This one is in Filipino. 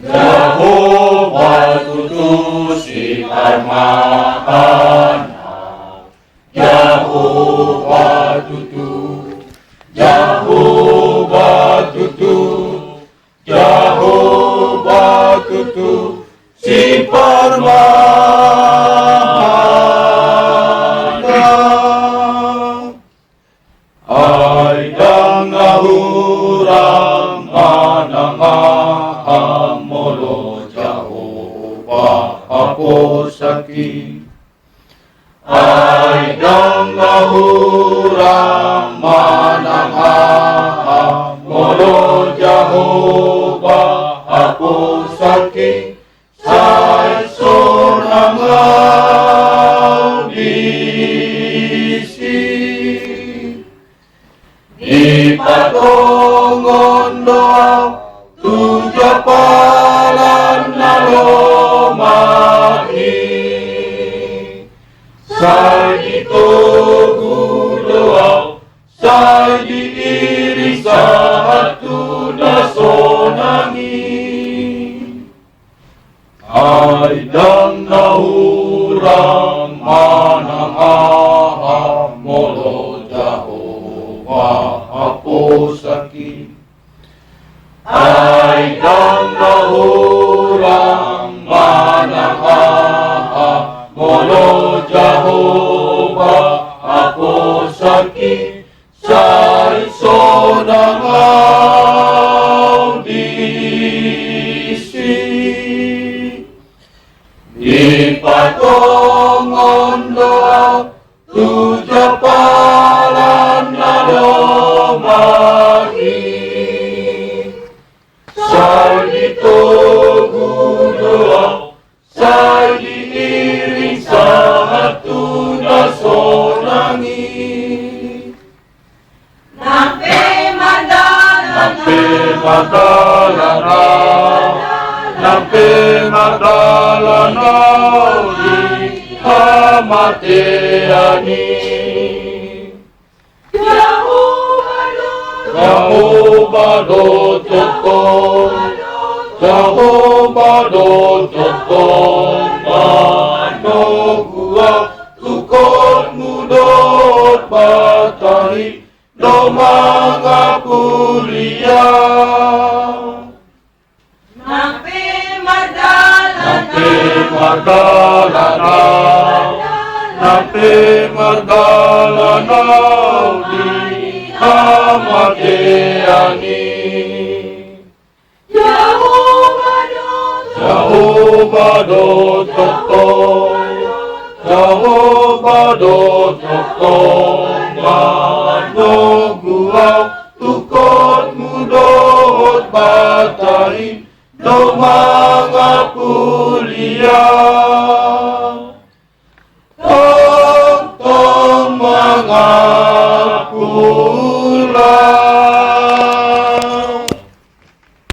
Jehovah tutusi karmana, Jehovah tutu, Jehovah tutu, Jehovah tutu si parmana. Ay dangahurang manangaham molo Jehovah aposaki. Ay dangahurang manangaham molo Jehovah aposaki. Say sonangaw disi ipatongon doa tujapalan na lomahi. Say ditogu doa, say diiri sa hatu na sonangi. Ay dang nahurang manangaham molo Jehovah aposaki. Ay dang nahurang manangaham molo Jehovah aposaki. Say sonangaw disi ipatongon doa tujapalan na lomahi. Say ditogu doa, say diiring sa hatu na sonangi. Nampi madalana, Nampi madalana di hamatiani. Jehovah dotokon, Jehovah dotokon, manogua tukon mudot batari do mga pulia. nampi madalana, Nampi madalana di hamatiani. Jehovah dotokon, Jehovah dotokon, manogua tukon mudot batari do mga pulia.